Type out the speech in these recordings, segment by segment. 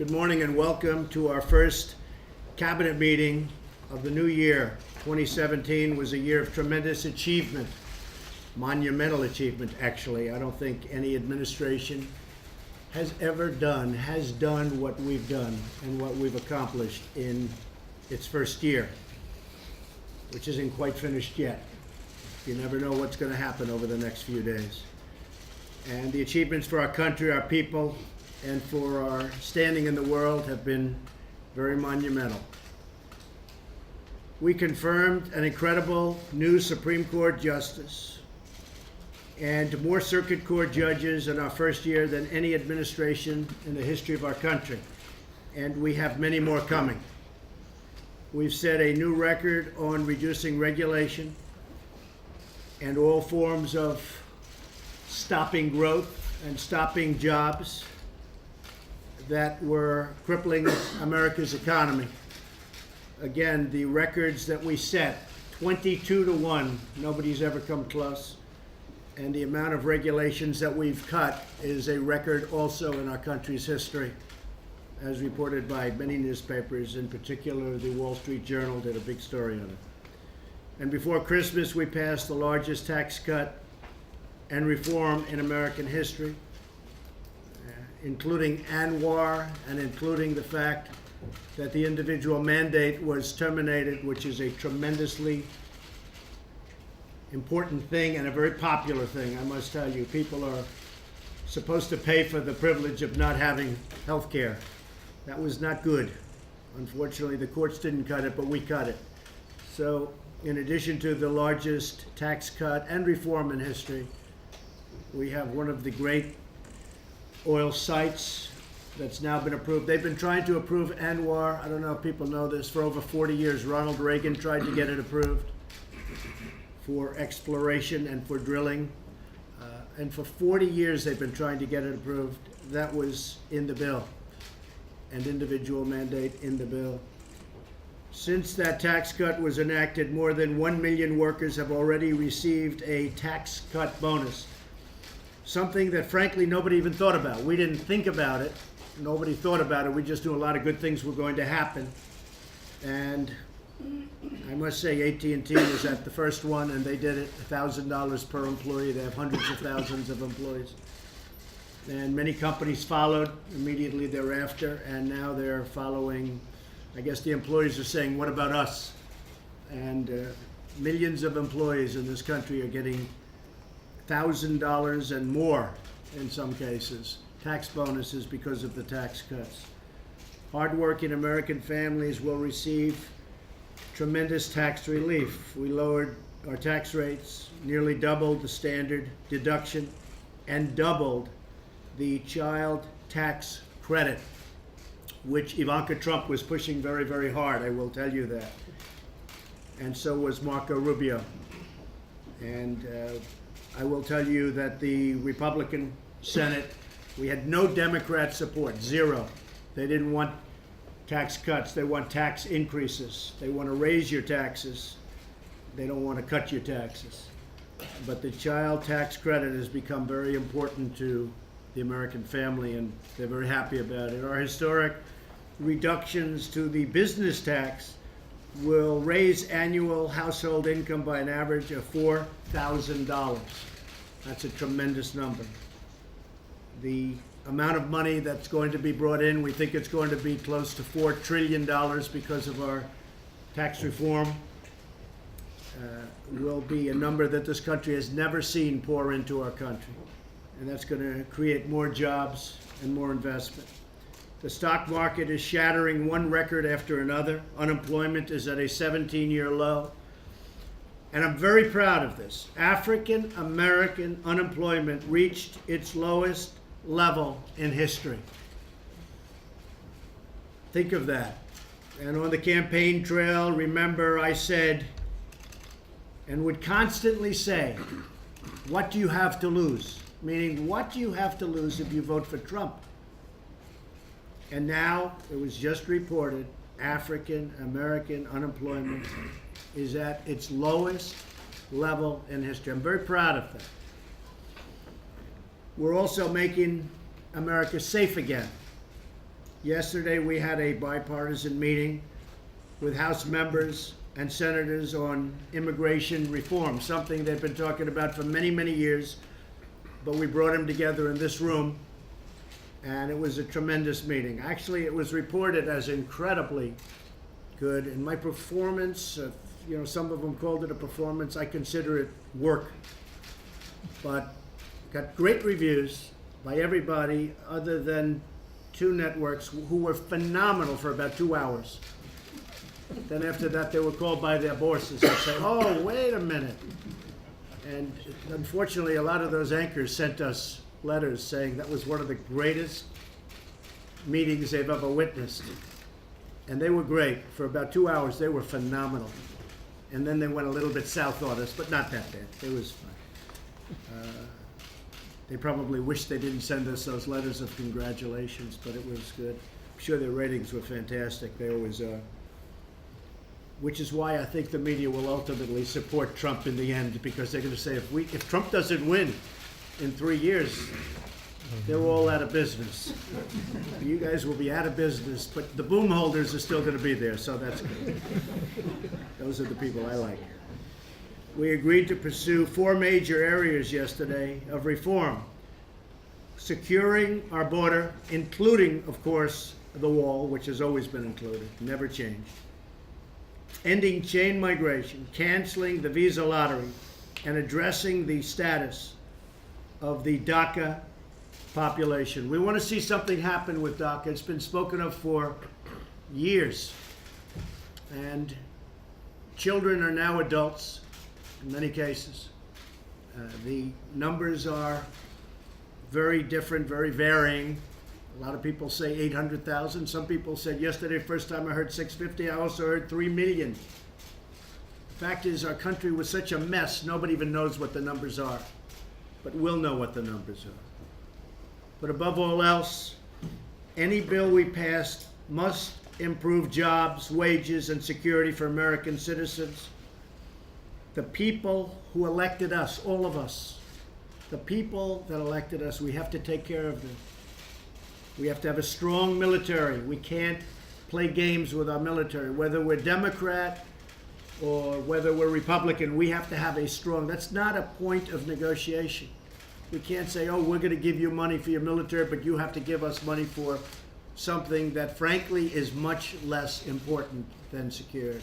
Good morning and welcome to our first cabinet meeting of the new year. 2017 was a year of tremendous achievement, monumental achievement actually. I don't think any administration has done what we've done and what we've accomplished in its first year, which isn't quite finished yet. You never know what's going to happen over the next few days. And the achievements for our country, our people, and for our standing in the world have been very monumental. We confirmed an incredible new Supreme Court justice and more circuit court judges in our first year than any administration in the history of our country. And we have many more coming. We've set a new record on reducing regulation and all forms of stopping growth and stopping jobs that were crippling America's economy. Again, the records that we set, 22-1, nobody's ever come close. And the amount of regulations that we've cut is a record also in our country's history, as reported by many newspapers, in particular the Wall Street Journal did a big story on it. And before Christmas, we passed the largest tax cut and reform in American history, including ANWR and including the fact that the individual mandate was terminated, which is a tremendously important thing and a very popular thing, I must tell you. People are supposed to pay for the privilege of not having health care. That was not good. Unfortunately, the courts didn't cut it, but we cut it. So in addition to the largest tax cut and reform in history, we have one of the great oil sites that's now been approved. They've been trying to approve ANWR, I don't know if people know this, for over 40 years. Ronald Reagan tried to get it approved for exploration and for drilling. And for 40 years they've been trying to get it approved. That was in the bill, and individual mandate in the bill. Since that tax cut was enacted, more than 1 million workers have already received a tax cut bonus. Something that, frankly, nobody even thought about. We didn't think about it. Nobody thought about it. We just knew a lot of good things were going to happen. And I must say, AT&T was at the first one, and they did it, $1,000 per employee. They have hundreds of thousands of employees. And many companies followed immediately thereafter, and now they're following. I guess the employees are saying, what about us? And millions of employees in this country are getting $1,000 and more in some cases, tax bonuses because of the tax cuts. Hardworking American families will receive tremendous tax relief. We lowered our tax rates, nearly doubled the standard deduction, and doubled the child tax credit, which Ivanka Trump was pushing very, very hard, I will tell you that. And so was Marco Rubio. And I will tell you that the Republican Senate, we had no Democrat support, zero. They didn't want tax cuts, they want tax increases. They want to raise your taxes, they don't want to cut your taxes. But the child tax credit has become very important to the American family, and they're very happy about it. Our historic reductions to the business tax will raise annual household income by an average of $4,000. That's a tremendous number. The amount of money that's going to be brought in, we think it's going to be close to $4 trillion because of our tax reform. Will be a number that this country has never seen pour into our country. And that's going to create more jobs and more investment. The stock market is shattering one record after another. Unemployment is at a 17-year low. And I'm very proud of this. African American unemployment reached its lowest level in history. Think of that. And on the campaign trail, remember I said, and would constantly say, what do you have to lose? Meaning, what do you have to lose if you vote for Trump? And now, it was just reported, African American unemployment is at its lowest level in history. I'm very proud of that. We're also making America safe again. Yesterday, we had a bipartisan meeting with House members and senators on immigration reform, something they've been talking about for many, many years. But we brought them together in this room, and it was a tremendous meeting. Actually, it was reported as incredibly good. And my performance, some of them called it a performance. I consider it work. But got great reviews by everybody other than two networks who were phenomenal for about 2 hours. Then after that, they were called by their bosses and say, "Oh, wait a minute." And unfortunately, a lot of those anchors sent us letters saying that was one of the greatest meetings they've ever witnessed. And they were great. For about 2 hours, they were phenomenal. And then they went a little bit south on us, but not that bad. It was fine. They probably wish they didn't send us those letters of congratulations, but it was good. I'm sure their ratings were fantastic. They always are. Which is why I think the media will ultimately support Trump in the end, because they're going to say if Trump doesn't win in 3 years, they're all out of business. You guys will be out of business, but the boom holders are still going to be there, so that's good. Those are the people I like. We agreed to pursue 4 major areas yesterday of reform. Securing our border, including, of course, the wall, which has always been included, never changed. Ending chain migration, canceling the visa lottery, and addressing the status of the DACA population. We want to see something happen with DACA. It's been spoken of for years. And children are now adults in many cases. The numbers are very different, very varying. A lot of people say 800,000. Some people said yesterday, first time I heard 650, I also heard 3 million. The fact is, our country was such a mess, nobody even knows what the numbers are. But we'll know what the numbers are. But above all else, any bill we pass must improve jobs, wages, and security for American citizens. The people who elected us, all of us, the people that elected us, we have to take care of them. We have to have a strong military. We can't play games with our military. Whether we're Democrat or whether we're Republican, we have to have a strong, that's not a point of negotiation. We can't say, oh, we're going to give you money for your military, but you have to give us money for something that frankly is much less important than security.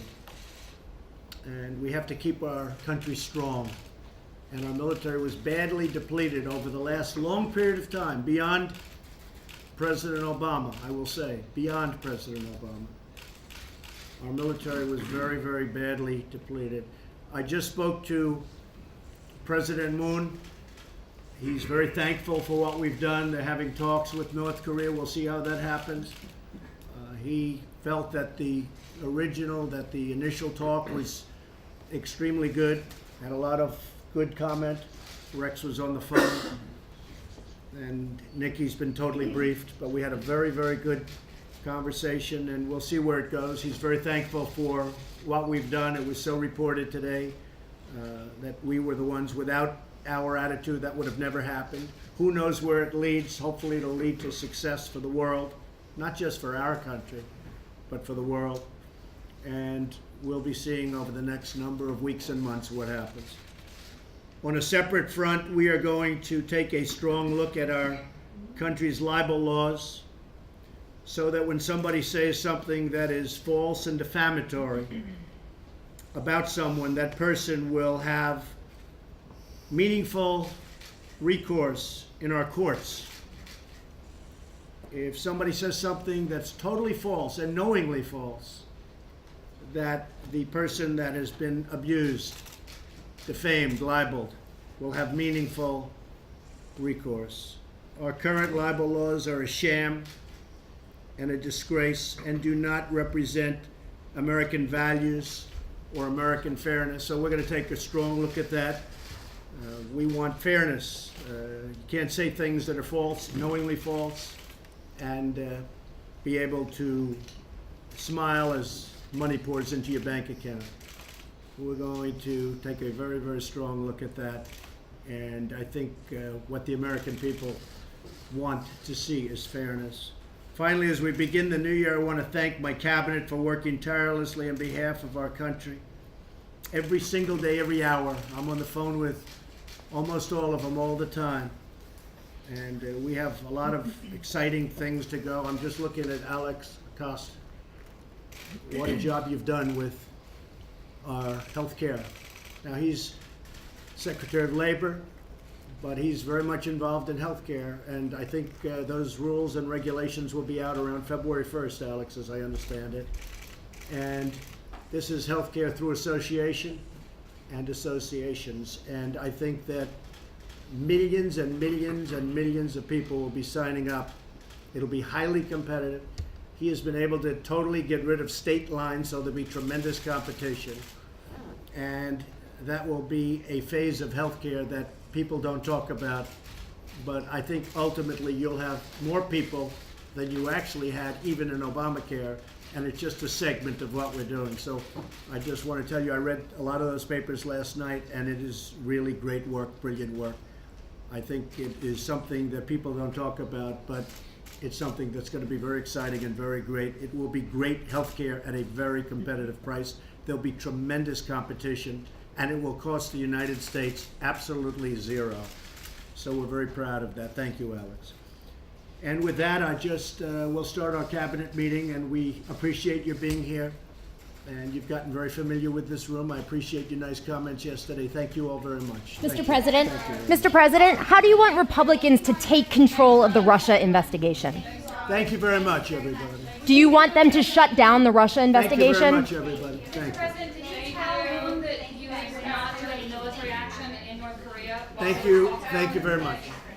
And we have to keep our country strong. And our military was badly depleted over the last long period of time, beyond President Obama, I will say, beyond President Obama. Our military was very, very badly depleted. I just spoke to President Moon. He's very thankful for what we've done. They're having talks with North Korea. We'll see how that happens. He felt that the initial talk was extremely good. Had a lot of good comment. Rex was on the phone. And Nikki's been totally briefed. But we had a very, very good conversation, and we'll see where it goes. He's very thankful for what we've done. It was so reported today that we were the ones without our attitude that would have never happened. Who knows where it leads? Hopefully it'll lead to success for the world, not just for our country, but for the world. And we'll be seeing over the next number of weeks and months what happens. On a separate front, we are going to take a strong look at our country's libel laws so that when somebody says something that is false and defamatory about someone, that person will have meaningful recourse in our courts. If somebody says something that's totally false and knowingly false, that the person that has been abused, defamed, libeled, will have meaningful recourse. Our current libel laws are a sham and a disgrace and do not represent American values or American fairness. So we're going to take a strong look at that. We want fairness. You can't say things that are false, knowingly false, and be able to smile as money pours into your bank account. We're going to take a very, very strong look at that. And I think what the American people want to see is fairness. Finally, as we begin the new year, I want to thank my cabinet for working tirelessly on behalf of our country. Every single day, every hour, I'm on the phone with almost all of them all the time. And we have a lot of exciting things to go. I'm just looking at Alex Acosta. What a job you've done with our health care. Now, he's Secretary of Labor, but he's very much involved in healthcare, and I think those rules and regulations will be out around February 1st, Alex, as I understand it. And this is healthcare through association and associations, and I think that millions and millions and millions of people will be signing up. It'll be highly competitive. He has been able to totally get rid of state lines, so there'll be tremendous competition. And that will be a phase of healthcare that people don't talk about, but I think ultimately you'll have more people than you actually had even in Obamacare, and it's just a segment of what we're doing. So I just want to tell you, I read a lot of those papers last night, and it is really great work, brilliant work. I think it is something that people don't talk about, but it's something that's going to be very exciting and very great. It will be great healthcare at a very competitive price. There'll be tremendous competition, and it will cost the United States absolutely zero. So we're very proud of that. Thank you, Alex. And with that, I just we'll start our cabinet meeting, and we appreciate you being here. And you've gotten very familiar with this room. I appreciate your nice comments yesterday. Thank you all very much. Mr. President, Mr. President, how do you want Republicans to take control of the Russia investigation? Thank you very much, everybody. Do you want them to shut down the Russia investigation? Thank you very much, everybody. Thank you. President, did you tell them that you were not doing military action in North Korea? Thank you. Thank you very much.